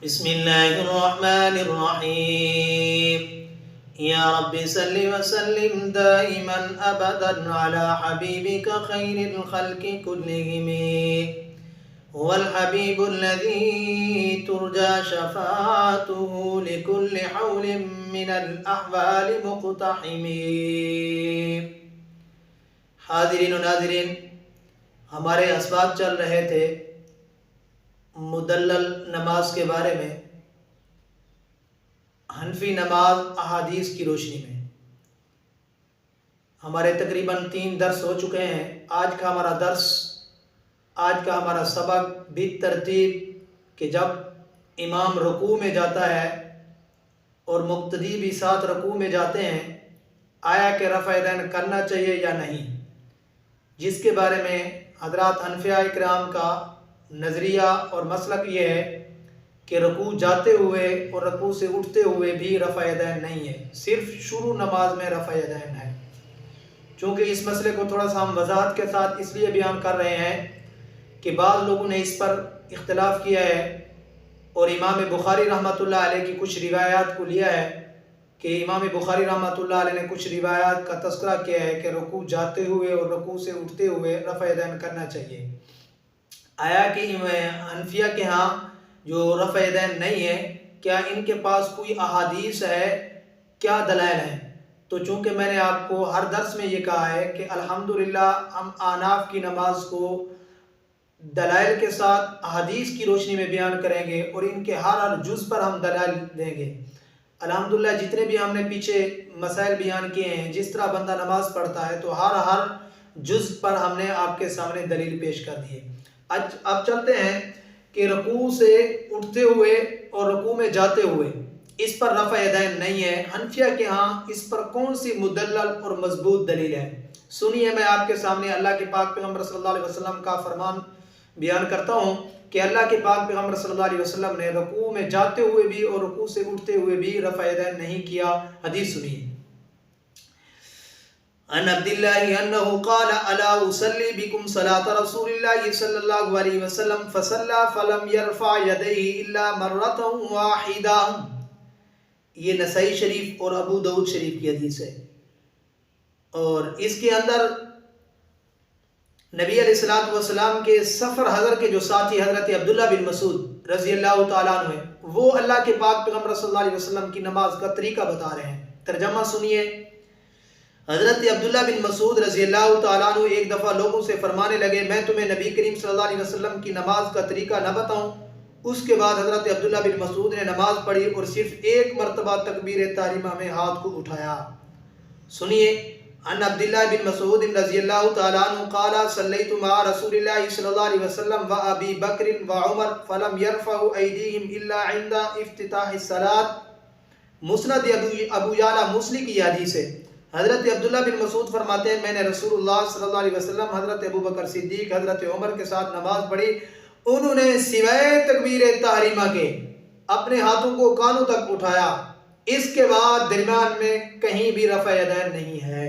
بسم الله الرحمن الرحيم يا رب صل وسلم دائما أبدا على حبيبك خير الخلق كلهم هو الحبيب الذي ترجى شفاعته لكل حول من الأحوال مقتحم. حاضرین و ناظرین، ہمارے اسباب چل رہے تھے مدلل نماز کے بارے میں، حنفی نماز احادیث کی روشنی میں. ہمارے تقریباً 3 درس ہو چکے ہیں. آج کا ہمارا سبق بھی ترتیب کہ جب امام رکوع میں جاتا ہے اور مقتدی بھی ساتھ رکوع میں جاتے ہیں، آیا کہ رفع یدین کرنا چاہیے یا نہیں، جس کے بارے میں حضرات حنفیہ کرام کا نظریہ اور مسلک یہ ہے کہ رکوع جاتے ہوئے اور رکوع سے اٹھتے ہوئے بھی رفع یدین نہیں ہے، صرف شروع نماز میں رفع یدین ہے. چونکہ اس مسئلے کو تھوڑا سا ہم وضاحت کے ساتھ اس لیے بیان کر رہے ہیں کہ بعض لوگوں نے اس پر اختلاف کیا ہے اور امام بخاری رحمۃ اللہ علیہ کی کچھ روایات کو لیا ہے کہ امام بخاری رحمۃ اللہ علیہ نے کچھ روایات کا تذکرہ کیا ہے کہ رکوع جاتے ہوئے اور رکوع سے اٹھتے ہوئے رفع یدین کرنا چاہیے. آیا کہ حنفیہ کے ہاں جو رفع یدین نہیں ہے، کیا ان کے پاس کوئی احادیث ہے، کیا دلائل ہیں؟ تو چونکہ میں نے آپ کو ہر درس میں یہ کہا ہے کہ الحمدللہ ہم احناف کی نماز کو دلائل کے ساتھ احادیث کی روشنی میں بیان کریں گے اور ان کے ہر جز پر ہم دلائل دیں گے. الحمدللہ جتنے بھی ہم نے پیچھے مسائل بیان کیے ہیں، جس طرح بندہ نماز پڑھتا ہے تو ہر جز پر ہم نے آپ کے سامنے دلیل پیش کر دی ہے. اب چلتے ہیں کہ رکوع سے اٹھتے ہوئے اور رکوع میں جاتے ہوئے اس پر رفع یدین نہیں ہے. حنفیہ کے ہاں اس پر کون سی مدلل اور مضبوط دلیل ہے؟ سنیے، میں آپ کے سامنے اللہ کے پاک پیغمبر صلی اللہ علیہ وسلم کا فرمان بیان کرتا ہوں کہ اللہ کے پاک پیغمبر صلی اللہ علیہ وسلم نے رکوع میں جاتے ہوئے بھی اور رکوع سے اٹھتے ہوئے بھی رفع یدین نہیں کیا. حدیث سنیے. عن عبد الله انه قال الا اصلي بكم صلاه رسول الله صلى الله عليه وسلم فصلى فلم يرفع يديه الا مره واحده. یہ نسائی شریف اور ابو داؤد شریف کی حدیث ہے اور اس کے اندر نبی علیہ الصلوۃ والسلام کے سفر حضر کے جو ساتھی حضرت عبداللہ بن مسعود رضی اللہ تعالیٰ عنہ ہیں، وہ اللہ کے پاک پیغمبر صلی اللہ علیہ وسلم کی نماز کا طریقہ بتا رہے ہیں. ترجمہ سنیے. حضرت عبداللہ بن مسعود رضی اللہ تعالیٰ عنہ ایک دفعہ لوگوں سے فرمانے لگے، میں تمہیں نبی کریم صلی اللہ علیہ وسلم کی نماز کا طریقہ نہ بتاؤں؟ اس کے بعد حضرت عبداللہ بن مسعود نے نماز پڑھی اور صرف ایک مرتبہ تکبیر تحریمہ میں ہاتھ کو اٹھایا. سنیے. عن عبداللہ بن مسعود رضی اللہ تعالیٰ عنہ قال صلیت مع رسول اللہ صلی اللہ علیہ وسلم و ابی بکر و عمر فلم يرفعوا ایدیہم الا عند افتتاح الصلاۃ. مسند ابو یعلا مسلم کی حدیث ہے. حضرت عبداللہ بن مسعود فرماتے ہیں، میں نے رسول اللہ صلی اللہ علیہ وسلم، حضرت ابو بکر صدیق، حضرت عمر کے ساتھ نماز پڑھی. انہوں نے سوائے تکبیر تحریمہ کے اپنے ہاتھوں کو کانوں تک اٹھایا، اس کے بعد درمیان میں کہیں بھی رفع یدین نہیں ہے.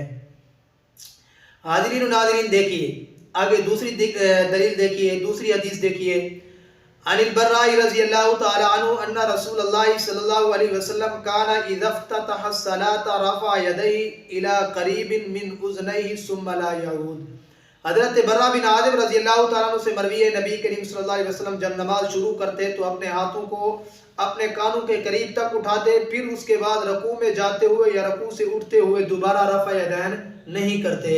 حاضرین و ناظرین، دیکھیے آگے دوسری دلیل دیکھیے، دوسری حدیث دیکھیے. عن البراء رضی اللہ تعالی عنہ ان رسول اللہ صلی اللہ علیہ وسلم کان اذا افتتح الصلاة رفع یدیہ الى قریب من اذنیہ ثم لا یعود. حضرت براء بن عازب رضی اللہ تعالیٰ عنہ سے مروی ہے، نبی کریم صلی اللہ علیہ وسلم جب نماز شروع کرتے تو اپنے ہاتھوں کو اپنے کانوں کے قریب تک اٹھاتے، پھر اس کے بعد رکوع میں جاتے ہوئے یا رکوع سے اٹھتے ہوئے دوبارہ رفع یدین نہیں کرتے.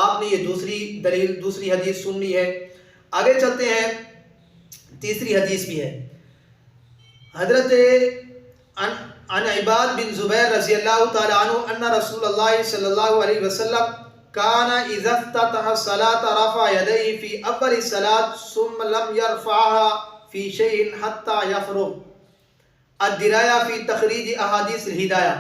آپ نے یہ دوسری دلیل، دوسری حدیث سن لی ہے. آگے چلتے ہیں، تیسری حدیث بھی ہے. حضرت عن عباد بن زبیر رضی اللہ تعالی عنہ ان رسول اللہ صلی اللہ علیہ وسلم کان اذا افتتح الصلاة رفع یدیہ فی اول الصلاة ثم لم يرفعها فی شیء حتی یفرغ. الدرایہ فی تخریج احادیث الہدایہ.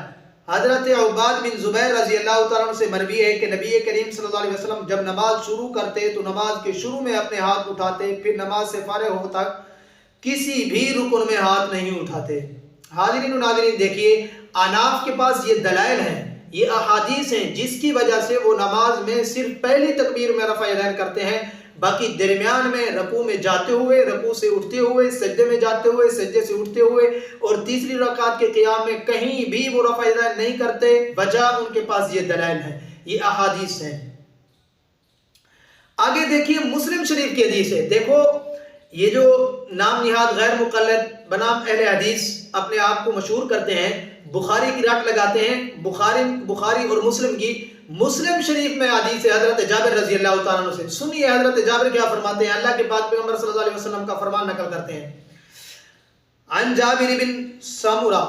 حضرت عباد بن زبیر رضی اللہ تعالیٰ عنہ سے مروی ہے کہ نبی کریم صلی اللہ علیہ وسلم جب نماز شروع کرتے تو نماز کے شروع میں اپنے ہاتھ اٹھاتے، پھر نماز سے فارغ ہو تک کسی بھی رکن میں ہاتھ نہیں اٹھاتے. حاضرین و ناظرین، دیکھیے احناف کے پاس یہ دلائل ہیں، یہ احادیث ہیں جس کی وجہ سے وہ نماز میں صرف پہلی تکبیر میں رفع یدین کرتے ہیں، باقی درمیان میں رکوع میں جاتے ہوئے، رکوع سے اٹھتے ہوئے، سجدے میں جاتے ہوئے، سجدے سے اٹھتے ہوئے اور تیسری رکعت کے قیام میں کہیں بھی وہ رفع یدین نہیں کرتے۔ وجہ ان کے پاس یہ دلائل ہے، یہ احادیث ہیں۔ آگے دیکھیے مسلم شریف کی حدیث ہے۔ دیکھو یہ جو نام نہاد غیر مقلد بنام اہل حدیث اپنے آپ کو مشہور کرتے ہیں، بخاری کی رٹ لگاتے ہیں، بخاری اور مسلم کی۔ مسلم شریف میں حدیث ہے حضرت جابر رضی اللہ تعالیٰ عنہ سے، سنیے حضرت جابر کیا فرماتے ہیں، اللہ کے پاک پیغمبر صلی اللہ علیہ وسلم کا فرمان نقل کرتے ہیں۔ عن جابر بن سمرہ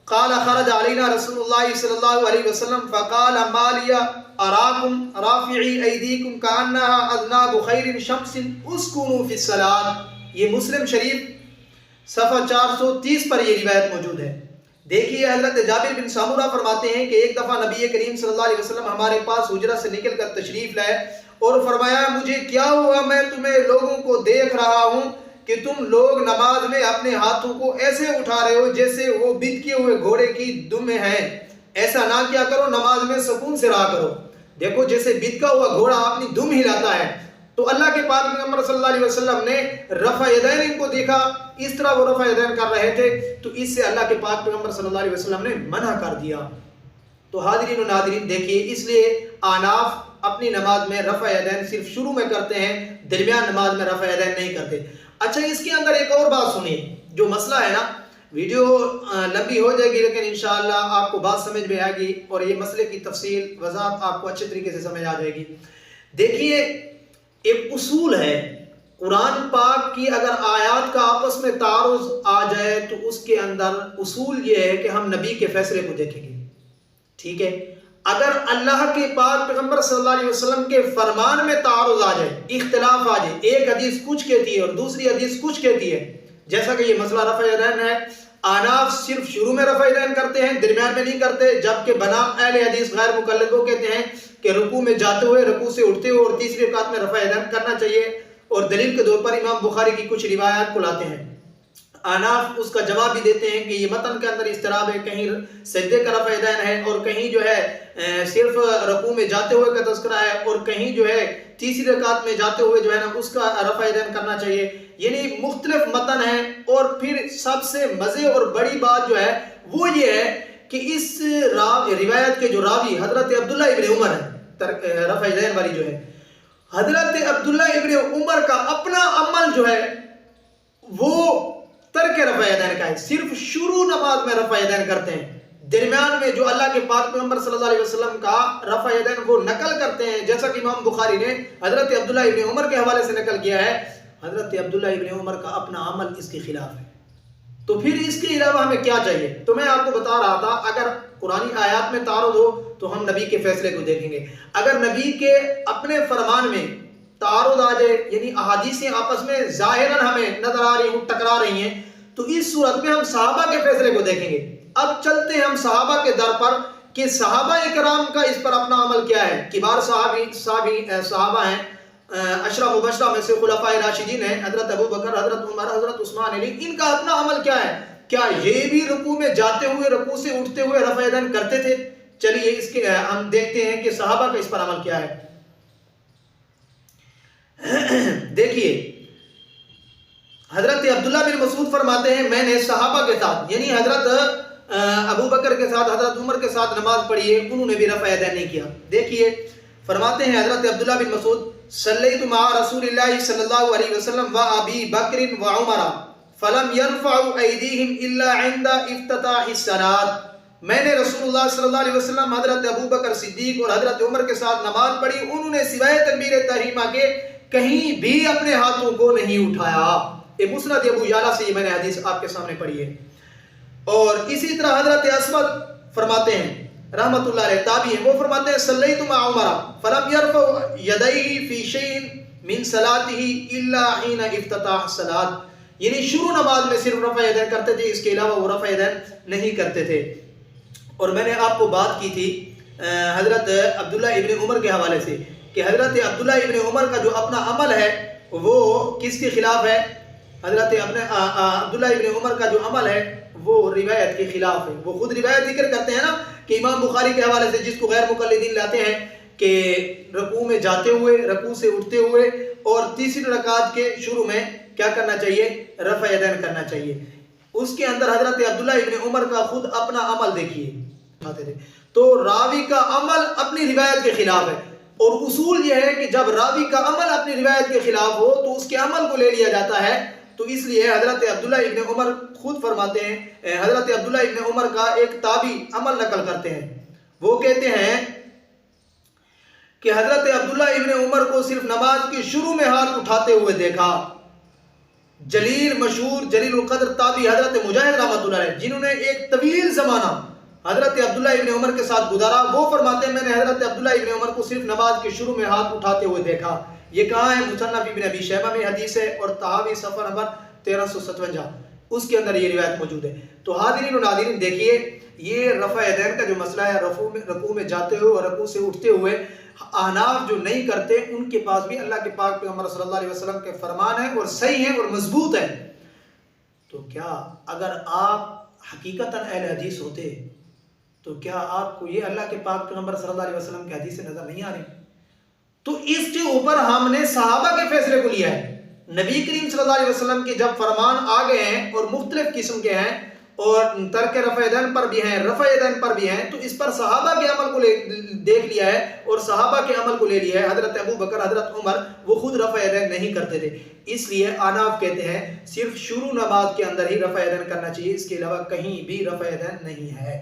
قال خرج علينا رسول الله صلى الله عليه وسلم فقال ما لي أراكم رافعي أيديكم كأنها أذناب خير شمس اسكنوا في الصلاة۔ یہ مسلم شریف صفحہ 430 پر یہ روایت موجود ہے۔ دیکھیے حضرت جابر بن سمرہ فرماتے ہیں کہ ایک دفعہ نبی کریم صلی اللہ علیہ وسلم ہمارے پاس حجرہ سے نکل کر تشریف لائے اور فرمایا مجھے کیا ہوا، میں تمہیں لوگوں کو دیکھ رہا ہوں کہ تم لوگ نماز میں اپنے ہاتھوں کو ایسے اٹھا رہے ہو جیسے وہ بت کیے ہوئے گھوڑے کی دم میں ہیں۔ ایسا نہ کیا کرو، نماز میں سکون سے رہا کرو۔ دیکھو جیسے بت کا ہوا گھوڑا اپنی دم ہلاتا ہے، تو اللہ کے پاک پیغمبر صلی اللہ علیہ وسلم نے رفع یدین ان کو دیکھا، اس طرح وہ رفع یدین کر رہے تھے، تو اس سے اللہ کے پاک پیغمبر صلی اللہ علیہ وسلم نے منع کر دیا۔ تو حاضرین و ناظرین دیکھیے، اس لیے احناف اپنی نماز میں رفع یدین صرف شروع میں کرتے ہیں، درمیان نماز میں رفع یدین نہیں کرتے۔ اچھا اس کے اندر ایک اور بات سنیے، جو مسئلہ ہے نا، ویڈیو لمبی ہو جائے گی لیکن انشاءاللہ آپ کو بات سمجھ میں آئے گی اور یہ مسئلے کی تفصیل وضاحت آپ کو اچھے طریقے سے سمجھ آ جائے گی۔ دیکھیے ایک اصول ہے، قرآن پاک کی اگر آیات کا آپس میں تعارض آ جائے تو اس کے اندر اصول یہ ہے کہ ہم نبی کے فیصلے کو دیکھیں گے، ٹھیک ہے؟ اگر اللہ کے پاک پیغمبر صلی اللہ علیہ وسلم کے فرمان میں تعارض آ جائے، اختلاف آ جائے، ایک حدیث کچھ کہتی ہے اور دوسری حدیث کچھ کہتی ہے، جیسا کہ یہ مسئلہ رفع یدین ہے، احناف صرف شروع میں رفع یدین کرتے ہیں، درمیان میں نہیں کرتے، جبکہ بنام اہل حدیث غیر مقلد وہ کہتے ہیں کہ رکوع میں جاتے ہوئے، رکوع سے اٹھتے ہوئے اور تیسری رکعت میں رفع یدین کرنا چاہیے، اور دلیل کے طور پر امام بخاری کی کچھ روایات کو لاتے ہیں۔ احناف اس کا جواب بھی دیتے ہیں کہ یہ متن کے اندر اضطراب ہے، کہیں سجدے کا رفع یدین ہے اور کہیں جو ہے صرف رکوع میں جاتے ہوئے کا تذکرہ ہے اور کہیں جو ہے تیسری رکعت میں جاتے ہوئے جو ہے نا اس کا رفع یدین کرنا چاہیے، یعنی مختلف متن ہیں۔ اور پھر سب سے مزے اور بڑی بات جو ہے وہ یہ ہے کہ اس روایت کے جو راوی حضرت عبداللہ ابن عمر ہے، رفع یدین والی جو ہے، حضرت عبداللہ ابن عمر کا اپنا عمل جو ہے وہ ترک رفع یدین کا ہے، صرف شروع نماز میں رفع یدین کرتے ہیں، درمیان میں جو اللہ کے پاک پیغمبر صلی اللہ علیہ وسلم کا رفع یدین وہ نقل کرتے ہیں، جیسا کہ امام بخاری نے حضرت عبداللہ ابن عمر کے حوالے سے نقل کیا ہے، حضرت عبداللہ ابن عمر کا اپنا عمل اس کے خلاف ہے۔ تو پھر اس کے علاوہ ہمیں کیا چاہیے؟ تو میں آپ کو بتا رہا تھا، اگر قرآنی آیات میں تعارض ہو تو ہم نبی کے فیصلے کو دیکھیں گے، اگر نبی کے اپنے فرمان میں تعارض آ جائے، یعنی احادیثیں آپس میں ظاہراً ہمیں نظر آ رہی ہوں، ٹکرا رہی ہیں، تو اس صورت میں ہم صحابہ کے فیصلے کو دیکھیں گے۔ اب چلتے ہیں ہم صحابہ کے در پر کہ صحابہ کرام کا اس پر اپنا عمل کیا ہے۔ کبار صحابہ ہیں، عشرہ مبشرہ میں سے خلفائے راشدین ہیں، حضرت ابو بکر، حضرت عمر، حضرت عثمان علی، ان کا اپنا عمل کیا ہے؟ کیا یہ بھی رکوع میں جاتے ہوئے، رکوع سے اٹھتے ہوئے رفع یدین کرتے تھے؟ چلیے اس کے ہم دیکھتے ہیں کہ صحابہ کا اس پر عمل کیا ہے۔ دیکھیے حضرت عبداللہ بن مسعود فرماتے ہیں میں نے صحابہ کے ساتھ، یعنی حضرت ابو بکر کے ساتھ، حضرت عمر کے ساتھ نماز پڑھی ہے، انہوں نے بھی رفع یدین نہیں کیا۔ دیکھیے فرماتے ہیں حضرت عبداللہ بن مسعود صلیت مع رسول اللہ صلی اللہ علیہ وسلم و ابی بکر و عمر فلم يرفعوا ایدیہم الا عند افتتاح الصلاۃ، میں نے رسول اللہ صلی اللہ علیہ وسلم، حضرت ابو بکر صدیق اور حضرت عمر کے ساتھ نماز پڑھی، انہوں نے سوائے تکبیر تحریمہ کے کہیں بھی اپنے ہاتھوں کو نہیں اٹھایا۔ یہ مسند ابو یعلا سے یہ میں نے حدیث آپ کے سامنے پڑھی ہے۔ اور اسی طرح حضرت اسود فرماتے ہیں رحمت اللہ علیہ، تابعی ہیں، وہ فرماتے ہیں صلیت مع عمر فلم يرفع یدیہ فی شیء من صلاتہ الا حین افتتاح الصلاۃ، یعنی شروع نماز میں صرف رفع یدین کرتے تھے، اس کے علاوہ وہ رفع یدین نہیں کرتے تھے۔ اور میں نے آپ کو بات کی تھی حضرت عبداللہ ابن عمر کے حوالے سے کہ حضرت عبداللہ ابن عمر کا جو اپنا عمل ہے وہ کس کے خلاف ہے؟ حضرت عبداللہ ابن عمر کا جو عمل ہے وہ روایت کے خلاف ہے۔ وہ خود روایت ذکر کرتے ہیں نا کہ امام بخاری کے حوالے سے، جس کو غیر مقلدین لاتے ہیں، کہ رکوع میں جاتے ہوئے، رکوع سے اٹھتے ہوئے اور تیسری رکعت کے شروع میں کیا کرنا چاہیے؟ رفع یدین کرنا چاہیے۔ اس کے اندر حضرت عبداللہ ابن عمر کا خود اپنا عمل دیکھیے، تو راوی کا عمل اپنی روایت کے خلاف ہے، اور اصول یہ ہے کہ جب راوی کا عمل اپنی روایت کے خلاف ہو تو اس کے عمل کو لے لیا جاتا ہے۔ تو اس لیے حضرت عبداللہ ابن عمر خود فرماتے ہیں، حضرت عبداللہ ابن عمر کا ایک تابعی عمل نقل کرتے ہیں، وہ کہتے ہیں کہ حضرت عبداللہ ابن عمر کو صرف نماز کی شروع میں ہاتھ اٹھاتے ہوئے دیکھا۔ جلیل مشہور جلیل القدر تابعی حضرت مجاہد رحمۃ اللہ علیہ، جنہوں نے ایک طویل زمانہ حضرت عبداللہ ابن عمر کے ساتھ گزارا، وہ فرماتے ہیں میں نے حضرت عبداللہ ابن عمر کو صرف نماز کے شروع میں ہاتھ اٹھاتے ہوئے دیکھا۔ یہ کہاں ہے؟ مصنف ابن ابی شیبہ میں حدیث ہے، اور طحاوی صفحہ نمبر 1357 اس کے اندر یہ روایت موجود ہے۔ تو حاضرین و ناظرین دیکھیے، یہ رفع یدین کا جو مسئلہ ہے، رکوع میں جاتے ہوئے اور رکوع سے اٹھتے ہوئے احناف جو نہیں کرتے، ان کے پاس بھی اللہ کے پاک پیغمبر صلی اللہ علیہ وسلم کے فرمان ہے، اور صحیح ہے اور مضبوط ہے۔ تو کیا اگر آپ حقیقتاً اہل حدیث ہوتے تو کیا آپ کو یہ اللہ کے پاک پیغمبر صلی اللہ علیہ وسلم کی حدیث سے نظر نہیں آ رہی؟ تو اس کے اوپر ہم نے صحابہ کے فیصلے کو لیا ہے۔ نبی کریم صلی اللہ علیہ وسلم کے جب فرمان آ گئے ہیں اور مختلف قسم کے ہیں، اور ترک رفع یدین پر بھی ہیں، رفع یدین پر بھی ہیں، تو اس پر صحابہ کے عمل کو دیکھ لیا ہے اور صحابہ کے عمل کو لے لیا ہے۔ حضرت ابو بکر، حضرت عمر، وہ خود رفع یدین نہیں کرتے تھے، اس لیے احناف کہتے ہیں صرف شروع نماز کے اندر ہی رفع یدین کرنا چاہیے، اس کے علاوہ کہیں بھی رفع یدین نہیں ہے۔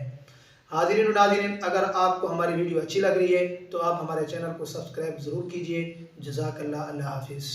حاضرین و ناظرین، اگر آپ کو ہماری ویڈیو اچھی لگ رہی ہے تو آپ ہمارے چینل کو سبسکرائب ضرور کیجئے۔ جزاک اللہ، اللہ حافظ۔